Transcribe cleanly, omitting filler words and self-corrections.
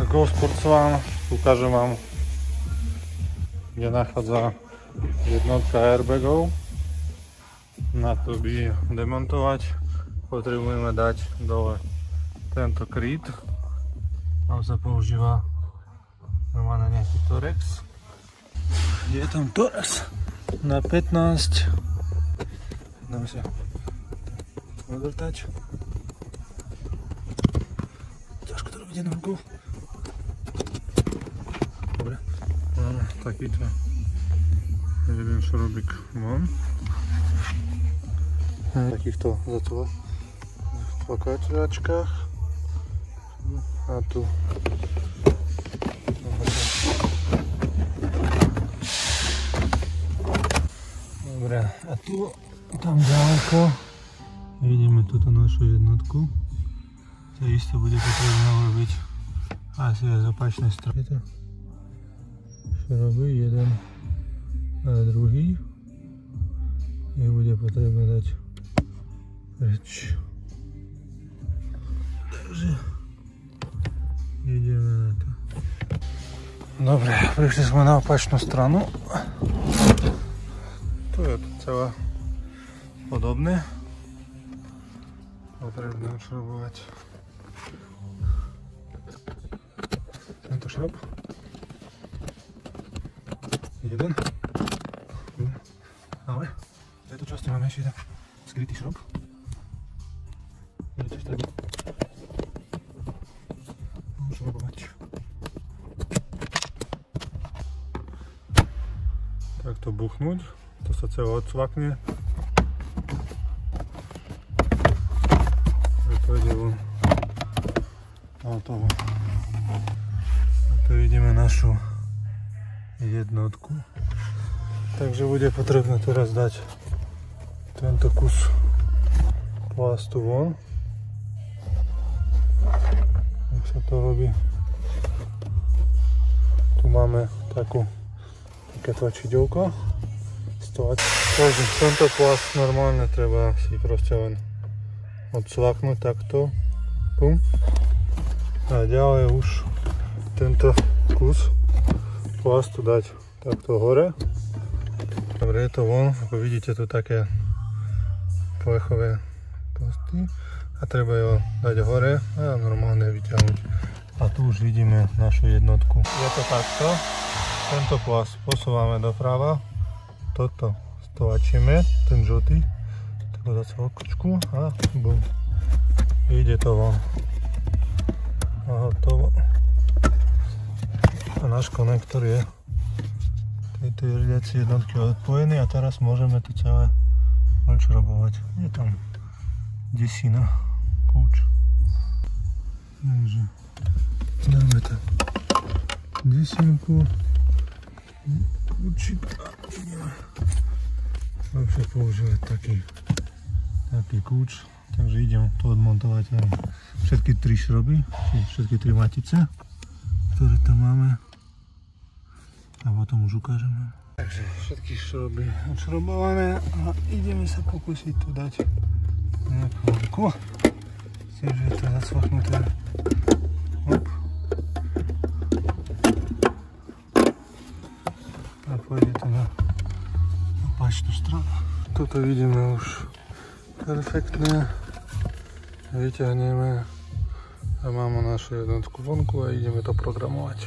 GoSports ukážem vám, kde nachádza jednotka airbagov. Na to by demontovať potrebujeme dať dole tento kryt. Tam sa používa normálne nejaký Torex. Je tam Torex na 15. Dáme sa odvrtať. Ťažko to robiť jednou rukou. Dobre. Máme takýto jeden šrobík von. V takýchto zatlačačkách. A tu dobre, a tu tam ďaleko vidíme túto našu jednotku. To isté bude potrebné urobiť asi aj z opačnej strany. Šroby jeden a druhý. Je bude potrebné dať preč. Takže ideme na to. Dobre, prišli sme na opačnú stranu. Tu je to celé podobné. Potrebné odšrobovať tento šrob. Jeden. Ale v tejto časti máme ešte jeden skrytý šrob. Budete tak šrobovať. Takto buchnúť. To sa celé odsvakne. Pôjde von. Hotovo. A tu vidíme našu jednotku. Takže bude potrebné teraz dať tento kus plastu von. Jak sa to robí? Tu máme také tlačidlovko. Takže tento plast normálne treba si proste len odsvaknúť takto. Pum. A ďalej už tento kus plastu dať takto hore. Dobre, je to von, ako vidíte tu také plechové plasty a treba ho dať hore a normálne vyťahnuť. A tu už vidíme našu jednotku. Je to takto, tento plast posúvame doprava, toto stlačíme, ten žltý, takto za celkočku a bum, ide to von. A hotovo. A náš konektor je tejto riadiacej jednotky odpojený a teraz môžeme to celé odšrobovať. Je tam desina, kľúč. Takže dáme tam desinku, kľúčik a ideme lepšie používať taký kľúč. Takže idem tu odmontovať všetky 3 šroby, všetky 3 matice, ktoré tam máme. A potom už ukážeme. Takže všetky šroby odšrobované a ideme sa pokúsiť tu dať nejakú vonku. Myslím, že je to zacvaknuté. Hop. A pôjde to na opačnú stranu. Toto vidíme už perfektne. Vyťahneme a máme našu jednotku vonku a ideme to programovať.